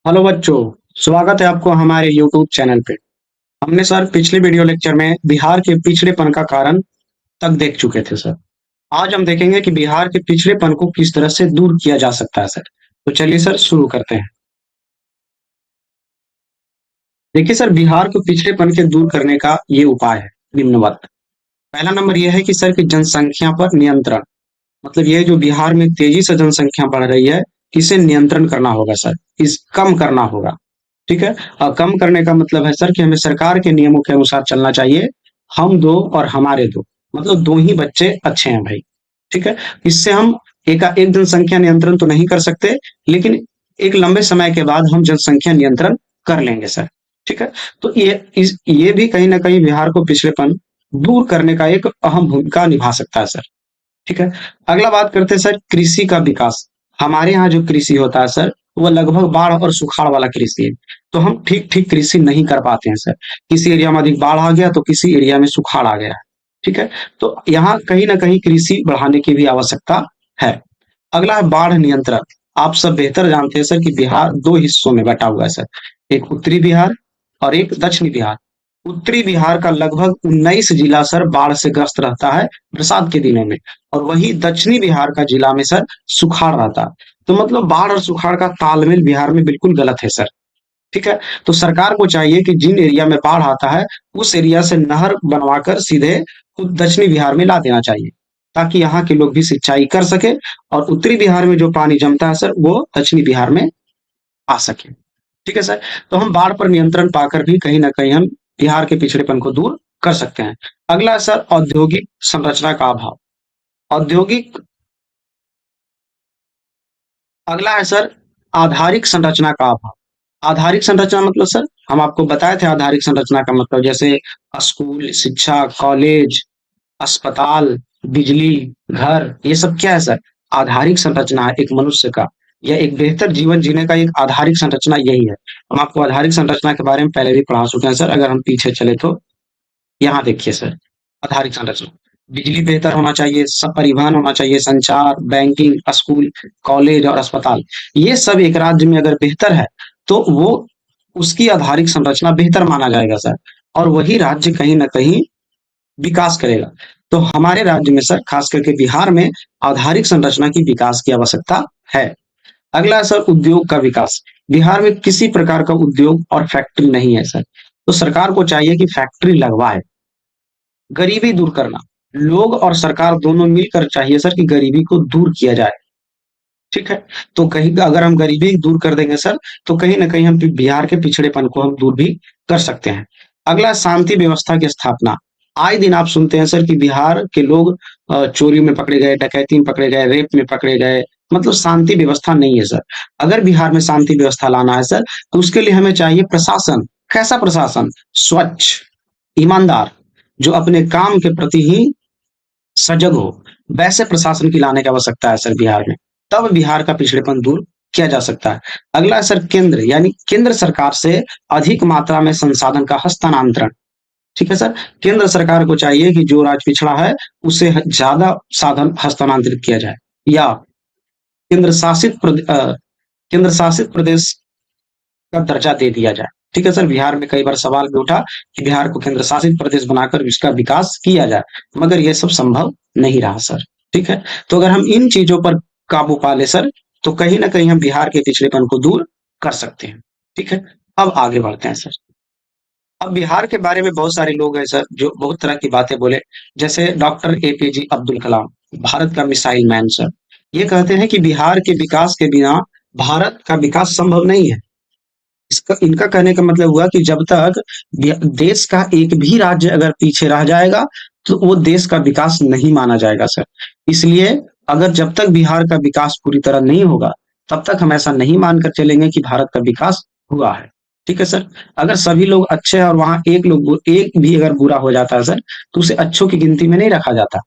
Hello बच्चों, स्वागत है आपको हमारे यूट्यूब चैनल पे। हमने सर पिछले वीडियो लेक्चर में बिहार के पिछड़ेपन का कारण तक देख चुके थे सर। आज हम देखेंगे कि बिहार के पिछड़ेपन को किस तरह से दूर किया जा सकता है सर। तो चलिए सर शुरू करते हैं। देखिए सर, बिहार को पिछड़ेपन के दूर करने का ये उपाय है निम्नवत। पहला नंबर यह है कि सर की जनसंख्या पर नियंत्रण। मतलब ये जो बिहार में तेजी से जनसंख्या बढ़ रही है, इसे नियंत्रण करना होगा सर। इस कम करना होगा। ठीक है। और कम करने का मतलब है सर कि हमें सरकार के नियमों के अनुसार चलना चाहिए। हम दो और हमारे दो, मतलब दो ही बच्चे अच्छे हैं भाई। ठीक है। इससे हम एक जनसंख्या नियंत्रण तो नहीं कर सकते, लेकिन एक लंबे समय के बाद हम जनसंख्या नियंत्रण कर लेंगे सर। ठीक है। तो ये भी कहीं ना कहीं बिहार को पिछड़ेपन दूर करने का एक अहम भूमिका निभा सकता है सर। ठीक है। अगला बात करते हैं सर कृषि का विकास। हमारे यहाँ जो कृषि होता है सर, वो लगभग बाढ़ और सुखाड़ वाला कृषि है। तो हम ठीक ठीक कृषि नहीं कर पाते हैं सर। किसी एरिया में अधिक बाढ़ आ गया तो किसी एरिया में सुखाड़ आ गया। ठीक है। तो यहाँ कहीं ना कहीं कृषि बढ़ाने की भी आवश्यकता है। अगला है बाढ़ नियंत्रण। आप सब बेहतर जानते हैं सर कि बिहार दो हिस्सों में बटा हुआ है सर। एक उत्तरी बिहार और एक दक्षिणी बिहार। उत्तरी बिहार का लगभग 19 जिला सर बाढ़ से ग्रस्त रहता है बरसात के दिनों में। और वही दक्षिणी बिहार का जिला में सर सुखाड़ रहता है। तो मतलब बाढ़ और सुखाड़ का तालमेल बिहार में बिल्कुल गलत है सर। ठीक है। तो सरकार को चाहिए कि जिन एरिया में बाढ़ आता है, उस एरिया से नहर बनवाकर सीधे दक्षिणी बिहार में ला देना चाहिए, ताकि यहाँ के लोग भी सिंचाई कर सके। और उत्तरी बिहार में जो पानी जमता है सर, वो दक्षिणी बिहार में आ सके। ठीक है सर। तो हम बाढ़ पर नियंत्रण पाकर भी कहीं ना कहीं हम बिहार के पिछड़ेपन को दूर कर सकते हैं। अगला है सर औद्योगिक संरचना का अभाव। औद्योगिक अगला है सर आधारिक संरचना का अभाव। आधारिक संरचना मतलब सर, हम आपको बताए थे आधारिक संरचना का मतलब जैसे स्कूल, शिक्षा, कॉलेज, अस्पताल, बिजली, घर, ये सब क्या है सर? आधारिक संरचना है एक मनुष्य का, या एक बेहतर जीवन जीने का एक आधारिक संरचना यही है। हम आपको आधारिक संरचना के बारे में पहले भी पढ़ा चुके हैं सर। अगर हम पीछे चले तो यहाँ देखिए सर, आधारिक संरचना, बिजली बेहतर होना चाहिए, सब परिवहन होना चाहिए, संचार, बैंकिंग, स्कूल, कॉलेज और अस्पताल, ये सब एक राज्य में अगर बेहतर है तो वो उसकी आधारिक संरचना बेहतर माना जाएगा सर। और वही राज्य कहीं ना कहीं विकास करेगा। तो हमारे राज्य में सर, खास करके बिहार में आधारिक संरचना की विकास की आवश्यकता है। अगला है सर उद्योग का विकास। बिहार में किसी प्रकार का उद्योग और फैक्ट्री नहीं है सर। तो सरकार को चाहिए कि फैक्ट्री लगवाए। गरीबी दूर करना, लोग और सरकार दोनों मिलकर चाहिए सर कि गरीबी को दूर किया जाए। ठीक है। तो कहीं अगर हम गरीबी दूर कर देंगे सर, तो कहीं ना कहीं हम बिहार के पिछड़ेपन को हम दूर भी कर सकते हैं। अगला शांति व्यवस्था की स्थापना। आए दिन आप सुनते हैं सर कि बिहार के लोग चोरी में पकड़े गए, डकैती में पकड़े गए, रेप में पकड़े गए। मतलब शांति व्यवस्था नहीं है सर। अगर बिहार में शांति व्यवस्था लाना है सर, तो उसके लिए हमें चाहिए प्रशासन। कैसा प्रशासन? स्वच्छ, ईमानदार, जो अपने काम के प्रति ही सजग हो। वैसे प्रशासन की लाने की आवश्यकता है सर बिहार में। तब बिहार का पिछड़ेपन दूर किया जा सकता है। अगला है सर केंद्र, यानी केंद्र सरकार से अधिक मात्रा में संसाधन का हस्तांतरण। ठीक है सर। केंद्र सरकार को चाहिए कि जो राज्य पिछड़ा है, उसे ज्यादा साधन हस्तांतरित किया जाए, या केंद्र शासित केंद्र शासित प्रदेश का दर्जा दे दिया जाए। ठीक है सर। बिहार में कई बार सवाल भी उठा कि बिहार को केंद्र शासित प्रदेश बनाकर इसका विकास किया जाए, मगर यह सब संभव नहीं रहा सर। ठीक है। तो अगर हम इन चीजों पर काबू पा ले सर, तो कहीं ना कहीं हम बिहार के पिछड़ेपन को दूर कर सकते हैं। ठीक है। अब आगे बढ़ते हैं सर। अब बिहार के बारे में बहुत सारे लोग हैं सर जो बहुत तरह की बातें बोले। जैसे डॉक्टर एपीजे अब्दुल कलाम, भारत का मिसाइल मैन सर। ये कहते हैं कि बिहार के विकास के बिना भारत का विकास संभव नहीं है। इसका इनका कहने का मतलब हुआ कि जब तक देश का एक भी राज्य अगर पीछे रह जाएगा, तो वो देश का विकास नहीं माना जाएगा सर। इसलिए अगर जब तक बिहार का विकास पूरी तरह नहीं होगा, तब तक हम ऐसा नहीं मानकर चलेंगे कि भारत का विकास हुआ है। ठीक है सर। अगर सभी लोग अच्छे हैं और वहां एक भी अगर बुरा हो जाता है सर, तो उसे अच्छों की गिनती में नहीं रखा जाता।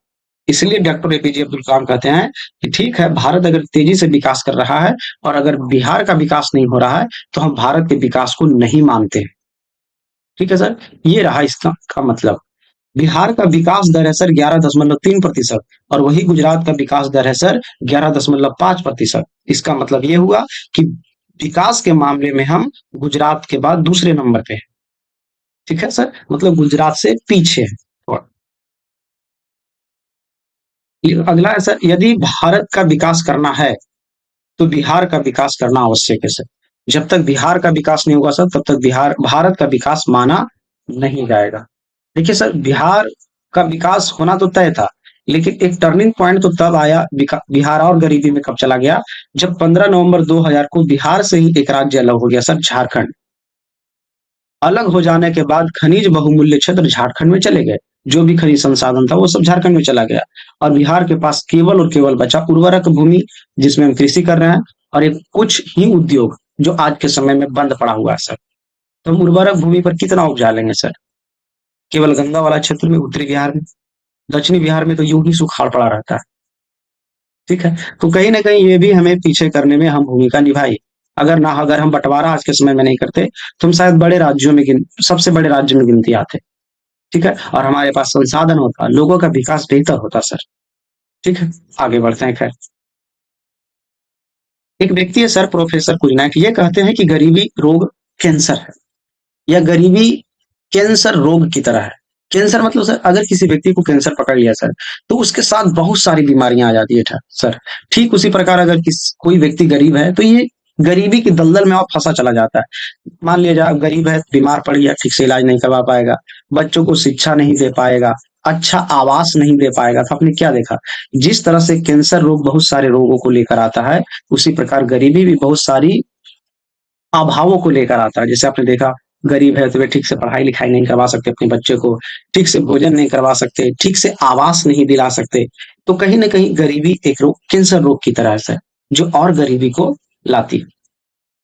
इसलिए डॉक्टर एपीजे अब्दुल कलाम कहते हैं कि ठीक है, भारत अगर तेजी से विकास कर रहा है और अगर बिहार का विकास नहीं हो रहा है, तो हम भारत के विकास को नहीं मानते हैं। ठीक है सर। ये रहा इसका का मतलब। बिहार का विकास दर है सर 11.3%, और वही गुजरात का विकास दर है सर 11.5%। इसका मतलब ये हुआ कि विकास के मामले में हम गुजरात के बाद दूसरे नंबर पे हैं। ठीक है सर, मतलब गुजरात से पीछे है। और अगला है सर, यदि भारत का विकास करना है तो बिहार का विकास करना आवश्यक है सर। जब तक बिहार का विकास नहीं होगा सर, तब तक बिहार भारत का विकास माना नहीं जाएगा। देखिए सर, बिहार का विकास होना तो तय था, लेकिन एक टर्निंग पॉइंट तो तब आया, बिहार और गरीबी में कब चला गया, जब 15 नवंबर 2000 को बिहार से ही एक राज्य अलग हो गया सर, झारखंड। अलग हो जाने के बाद खनिज बहुमूल्य क्षेत्र झारखंड में चले गए। जो भी खनिज संसाधन था वो सब झारखंड में चला गया, और बिहार के पास केवल और केवल बचा उर्वरक भूमि, जिसमें हम कृषि कर रहे हैं, और एक कुछ ही उद्योग जो आज के समय में बंद पड़ा हुआ है सर। तो हम उर्वरक भूमि पर कितना उपजा लेंगे सर? केवल गंगा वाला क्षेत्र में, उत्तरी बिहार में। दक्षिणी बिहार में तो यूं ही सुखाड़ पड़ा रहता है। ठीक है, तो कहीं ना कहीं ये भी हमें पीछे करने में हम भूमिका निभाई। अगर हम बंटवारा आज के समय में नहीं करते, तो हम शायद बड़े राज्यों में सबसे बड़े राज्य में गिनती आते। ठीक है, और हमारे पास संसाधन होता, लोगों का विकास बेहतर होता सर। ठीक है, आगे बढ़ते हैं। खैर, एक व्यक्ति है सर, प्रोफेसर कुजनाक, ये कहते हैं कि गरीबी रोग कैंसर है, या गरीबी कैंसर रोग की तरह है। कैंसर मतलब सर, अगर किसी व्यक्ति को कैंसर पकड़ लिया सर, तो उसके साथ बहुत सारी बीमारियां आ जाती है सर। ठीक उसी प्रकार अगर कोई व्यक्ति गरीब है, तो ये गरीबी की दलदल में और फंसा चला जाता है। मान लिया जाए गरीब है, बीमार पड़ गया, ठीक से इलाज नहीं करवा पाएगा, बच्चों को शिक्षा नहीं दे पाएगा, अच्छा आवास नहीं दे पाएगा। तो आपने क्या देखा, जिस तरह से कैंसर रोग बहुत सारे रोगों को लेकर आता है, उसी प्रकार गरीबी भी बहुत सारी अभावों को लेकर आता है। जैसे आपने देखा, गरीब है तो वे ठीक से पढ़ाई लिखाई नहीं करवा सकते अपने बच्चे को, ठीक से भोजन नहीं करवा सकते, ठीक से आवास नहीं दिला सकते। तो कहीं ना कहीं गरीबी एक रोग, कैंसर रोग की तरह है, जो और गरीबी को लाती है।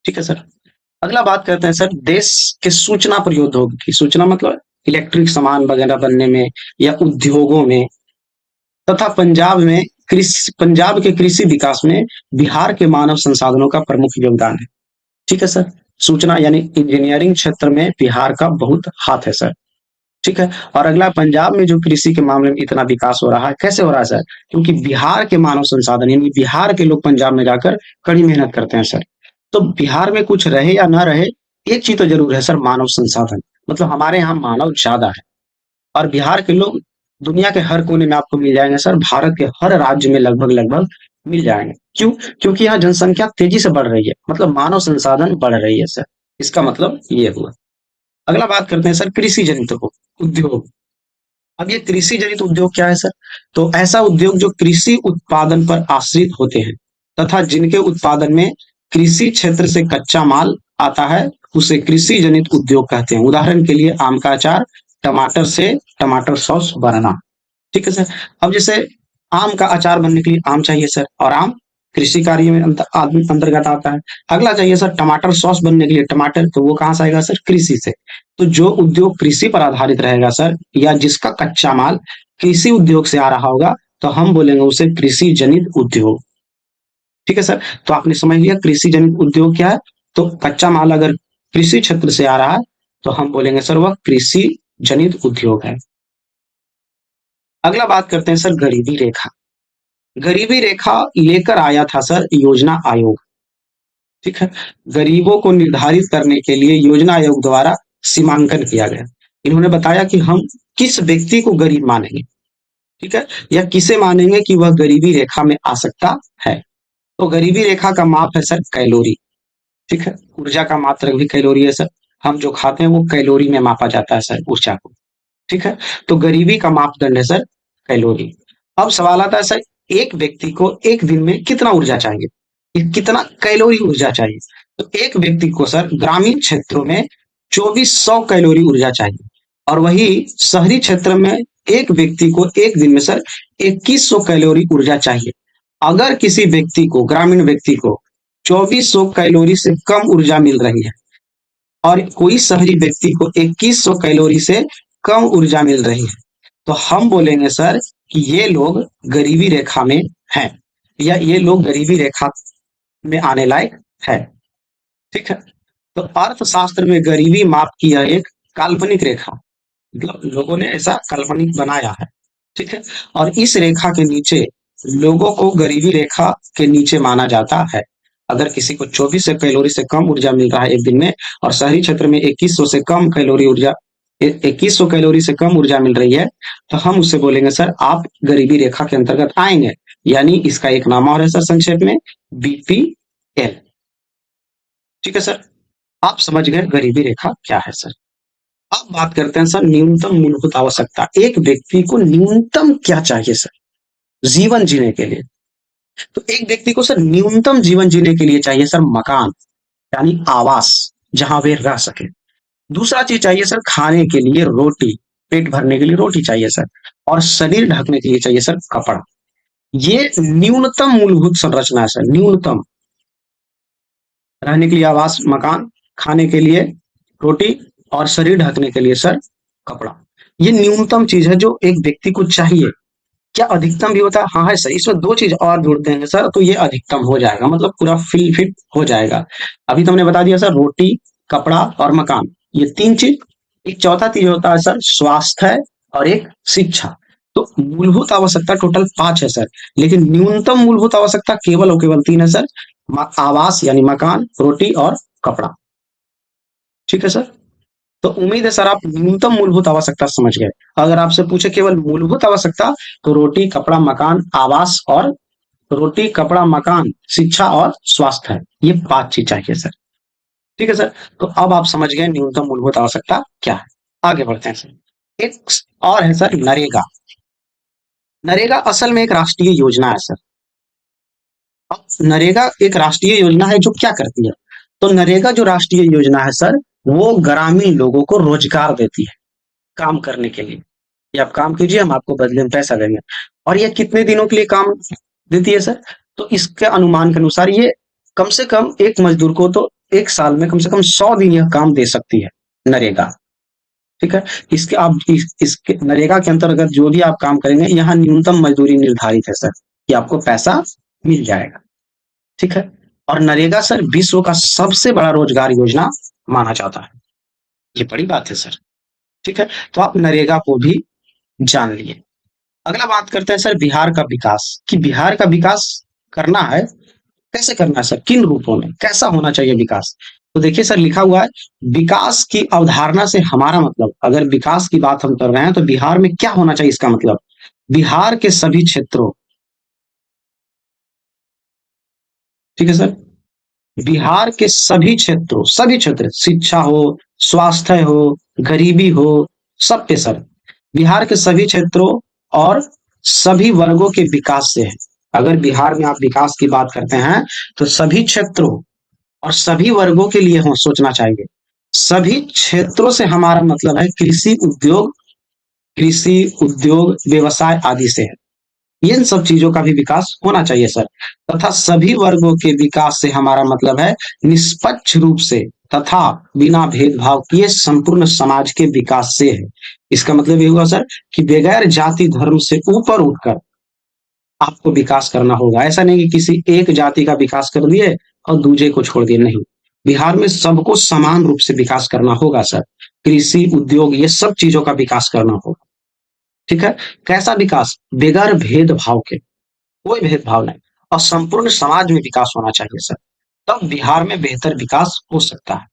ठीक है सर, अगला बात करते हैं सर, देश के सूचना प्रौद्योगिकी की। सूचना मतलब इलेक्ट्रिक सामान वगैरह बनने में, या उद्योगों में, तथा पंजाब के कृषि विकास में बिहार के मानव संसाधनों का प्रमुख योगदान है। ठीक है सर, सूचना यानी इंजीनियरिंग क्षेत्र में बिहार का बहुत हाथ है सर। ठीक है, और अगला, पंजाब में जो कृषि के मामले में इतना विकास हो रहा है, कैसे हो रहा है सर? क्योंकि बिहार के मानव संसाधन यानी बिहार के लोग पंजाब में जाकर कड़ी मेहनत करते हैं सर। तो बिहार में कुछ रहे या ना रहे, एक चीज तो जरूर है सर, मानव संसाधन। मतलब हमारे यहाँ मानव ज्यादा है, और बिहार के लोग दुनिया के हर कोने में आपको मिल जाएंगे सर, भारत के हर राज्य में लगभग लगभग मिल जाएंगे। क्यों? क्योंकि यहाँ जनसंख्या तेजी से बढ़ रही है, मतलब मानव संसाधन बढ़ रही है सर। इसका मतलब ये हुआ। अगला बात करते हैं सर, कृषि जनित उद्योग। अब ये कृषि जनित उद्योग क्या है सर? तो ऐसा उद्योग जो कृषि उत्पादन पर आश्रित होते हैं, तथा जिनके उत्पादन में कृषि क्षेत्र से कच्चा माल आता है, उसे कृषि जनित उद्योग कहते हैं। उदाहरण के लिए आम का अचार, टमाटर से टमाटर सॉस बनाना। ठीक है सर, अब जैसे आम का अचार बनने के लिए आम चाहिए सर, और आम कृषि कार्य में अंतर्गत आता है। अगला चाहिए सर टमाटर सॉस बनने के लिए टमाटर, तो वो कहाँ से आएगा सर? कृषि से। तो जो उद्योग कृषि पर आधारित रहेगा सर, या जिसका कच्चा माल कृषि उद्योग से आ रहा होगा, तो हम बोलेंगे उसे कृषि जनित उद्योग। ठीक है सर, तो आपने समझ लिया कृषि जनित उद्योग क्या है। तो कच्चा माल अगर कृषि क्षेत्र से आ रहा है, तो हम बोलेंगे सर वह कृषि जनित उद्योग है। अगला बात करते हैं सर, गरीबी रेखा। गरीबी रेखा लेकर आया था सर योजना आयोग। ठीक है, गरीबों को निर्धारित करने के लिए योजना आयोग द्वारा सीमांकन किया गया। इन्होंने बताया कि हम किस व्यक्ति को गरीब मानेंगे, ठीक है, या किसे मानेंगे कि वह गरीबी रेखा में आ सकता है। तो गरीबी रेखा का माप है सर कैलोरी। ठीक है, ऊर्जा का मात्रक भी कैलोरी है सर। हम जो खाते हैं वो कैलोरी में मापा जाता है सर, ऊर्जा को। ठीक है, तो गरीबी का मापदंड है सर कैलोरी। अब सवाल आता है सर, एक व्यक्ति को एक दिन में कितना ऊर्जा चाहिए, कितना कैलोरी ऊर्जा चाहिए? तो एक व्यक्ति को सर ग्रामीण क्षेत्रों में 2400 कैलोरी ऊर्जा चाहिए, और वही शहरी क्षेत्र में एक व्यक्ति को एक दिन में सर 2100 कैलोरी ऊर्जा चाहिए। अगर किसी व्यक्ति को, ग्रामीण व्यक्ति को 2400 कैलोरी से कम ऊर्जा मिल रही है, और कोई शहरी व्यक्ति को 2100 कैलोरी से कम ऊर्जा मिल रही है, तो हम बोलेंगे सर कि ये लोग गरीबी रेखा में हैं, या ये लोग गरीबी रेखा में आने लायक है। ठीक है, तो अर्थशास्त्र में गरीबी माप की यह एक काल्पनिक रेखा, मतलब लोगों ने ऐसा काल्पनिक बनाया है। ठीक है, और इस रेखा के नीचे लोगों को गरीबी रेखा के नीचे माना जाता है। अगर किसी को 2400 कैलोरी से कम ऊर्जा मिल रहा है एक दिन में, और शहरी क्षेत्र में 2100 से कम कैलोरी ऊर्जा 2100 कैलोरी से कम ऊर्जा मिल रही है, तो हम उससे बोलेंगे सर आप गरीबी रेखा के अंतर्गत आएंगे। यानी इसका एक नाम और है सर संक्षेप में बीपीएल। ठीक है सर, आप समझ गए गरीबी रेखा क्या है सर। अब बात करते हैं सर न्यूनतम मूलभूत आवश्यकता। एक व्यक्ति को न्यूनतम क्या चाहिए सर जीवन जीने के लिए? तो एक व्यक्ति को सर न्यूनतम जीवन जीने के लिए चाहिए सर मकान, यानी आवास, जहां वे रह सके। दूसरा चीज चाहिए सर खाने के लिए रोटी, पेट भरने के लिए रोटी चाहिए सर। और शरीर ढकने के लिए चाहिए सर कपड़ा। ये न्यूनतम मूलभूत संरचना है सर। न्यूनतम रहने के लिए आवास, मकान, खाने के लिए रोटी, और शरीर ढकने के लिए सर कपड़ा। ये न्यूनतम चीज है जो एक व्यक्ति को चाहिए। क्या अधिकतम भी होता है? हाँ है सर, इसमें दो चीज और जोड़ देंगे सर तो ये अधिकतम हो जाएगा, मतलब पूरा फिट हो जाएगा। अभी तो हमने बता दिया सर रोटी, कपड़ा और मकान, ये तीन चीज। एक चौथा चीज होता है सर स्वास्थ्य और एक शिक्षा। तो मूलभूत आवश्यकता टोटल 5 है सर, लेकिन न्यूनतम मूलभूत आवश्यकता केवल और केवल 3 है सर। आवास यानी मकान, रोटी और कपड़ा। ठीक है सर, तो उम्मीद है सर आप न्यूनतम मूलभूत आवश्यकता समझ गए। अगर आपसे पूछे केवल मूलभूत आवश्यकता, तो रोटी, कपड़ा, मकान, आवास और रोटी, कपड़ा, मकान, शिक्षा और स्वास्थ्य है। ये 5 चीज चाहिए सर। ठीक है सर, तो अब आप समझ गए न्यूनतम मूलभूत आवश्यकता क्या है। आगे बढ़ते हैं सर। एक और है सर नरेगा। नरेगा असल में एक राष्ट्रीय योजना है सर। अब नरेगा एक राष्ट्रीय योजना है जो क्या करती है? तो नरेगा जो राष्ट्रीय योजना है सर, वो ग्रामीण लोगों को रोजगार देती है काम करने के लिए। ये आप काम कीजिए, हम आपको बदले में पैसा देंगे। और ये कितने दिनों के लिए काम देती है सर? तो इसके अनुमान के अनुसार ये कम से कम एक मजदूर को तो एक साल में कम से कम 100 दिन यह काम दे सकती है नरेगा। ठीक है, इसके आप इसके नरेगा के अंतर्गत जो भी आप काम करेंगे, यहाँ न्यूनतम मजदूरी निर्धारित है सर, कि आपको पैसा मिल जाएगा। ठीक है, और नरेगा सर विश्व का सबसे बड़ा रोजगार योजना माना जाता है। ये बड़ी बात है सर। ठीक है, तो आप नरेगा को भी जान लिए। अगला बात करते हैं सर बिहार का विकास, कि बिहार का विकास करना है, कैसे करना है सर, किन रूपों में, कैसा होना चाहिए विकास। तो देखिए सर लिखा हुआ है विकास की अवधारणा से हमारा मतलब, अगर विकास की बात हम कर रहे हैं तो बिहार में क्या होना चाहिए, इसका मतलब बिहार के सभी क्षेत्रों, ठीक है सर, बिहार के सभी क्षेत्रों, सभी क्षेत्र, शिक्षा हो, स्वास्थ्य हो, गरीबी हो, सब पे सर बिहार के सभी क्षेत्रों और सभी वर्गों के विकास से है। अगर बिहार में आप विकास की बात करते हैं तो सभी क्षेत्रों और सभी वर्गों के लिए हम सोचना चाहिए। सभी क्षेत्रों से हमारा मतलब है कृषि उद्योग व्यवसाय आदि से है। इन सब चीजों का भी विकास होना चाहिए सर। तथा सभी वर्गों के विकास से हमारा मतलब है निष्पक्ष रूप से तथा बिना भेदभाव किए संपूर्ण समाज के विकास से है। इसका मतलब ये हुआ सर कि बगैर जाति धर्म से ऊपर उठकर आपको विकास करना होगा। ऐसा नहीं कि किसी एक जाति का विकास कर दिए और दूसरे को छोड़ दिए, नहीं। बिहार में सबको समान रूप से विकास करना होगा सर। कृषि, उद्योग, ये सब चीजों का विकास करना होगा। ठीक है, कैसा विकास? बगैर भेदभाव के, कोई भेदभाव नहीं, और संपूर्ण समाज में विकास होना चाहिए सर। तब बिहार में बेहतर विकास हो सकता है।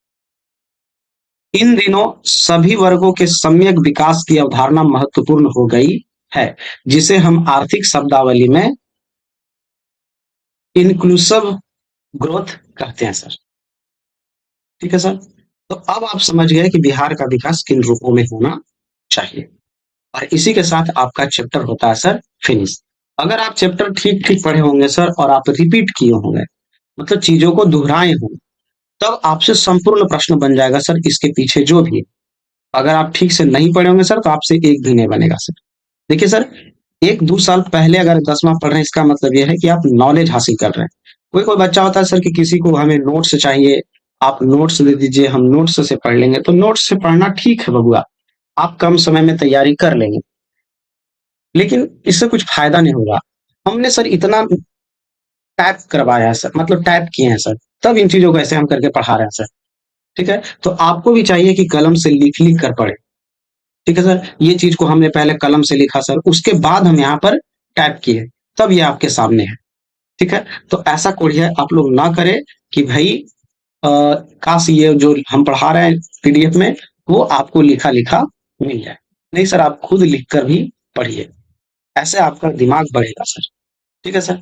इन दिनों सभी वर्गों के सम्यक विकास की अवधारणा महत्वपूर्ण हो गई है, जिसे हम आर्थिक शब्दावली में इंक्लूसिव ग्रोथ कहते हैं सर। ठीक है सर, तो अब आप समझ गए कि बिहार का विकास किन रूपों में होना चाहिए। और इसी के साथ आपका चैप्टर होता है सर फिनिश। अगर आप चैप्टर ठीक ठीक पढ़े होंगे सर और आप रिपीट किए होंगे, मतलब चीजों को दोहराए होंगे, तब आपसे संपूर्ण प्रश्न बन जाएगा सर इसके पीछे जो भी है। अगर आप ठीक से नहीं पढ़े होंगे सर तो आपसे एक भी नहीं बनेगा सर। देखिए सर, 1-2 साल पहले अगर 10वां पढ़ रहे हैं, इसका मतलब यह है कि आप नॉलेज हासिल कर रहे हैं। कोई कोई बच्चा होता है सर कि किसी को हमें नोट्स चाहिए, आप नोट्स दे दीजिए, हम नोट्स से पढ़ लेंगे। तो नोट्स से पढ़ना ठीक है बबुआ, आप कम समय में तैयारी कर लेंगे, लेकिन इससे कुछ फायदा नहीं होगा। हमने सर इतना टाइप करवाया है सर, मतलब टाइप किए हैं सर, तब इन चीजों को ऐसे हम करके पढ़ा रहे हैं सर। ठीक है, तो आपको भी चाहिए कि कलम से लिख लिख कर पढ़े। ठीक है सर, ये चीज को हमने पहले कलम से लिखा सर, उसके बाद हम यहाँ पर टाइप किए, तब ये आपके सामने है। ठीक है? तो ऐसा कोढ़िया आप लोग ना करें कि भाई अ, काश ये जो हम पढ़ा रहे हैं पीडीएफ में वो आपको लिखा-लिखा मिल जाए। नहीं सर, आप खुद लिख कर भी पढ़िए, ऐसे आपका दिमाग बढ़ेगा सर। ठीक है सर?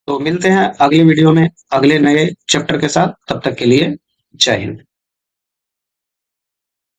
तो मिलते हैं अगले वीडियो में अगले नए चैप्टर के साथ, तब तक के लिए जय हिंद।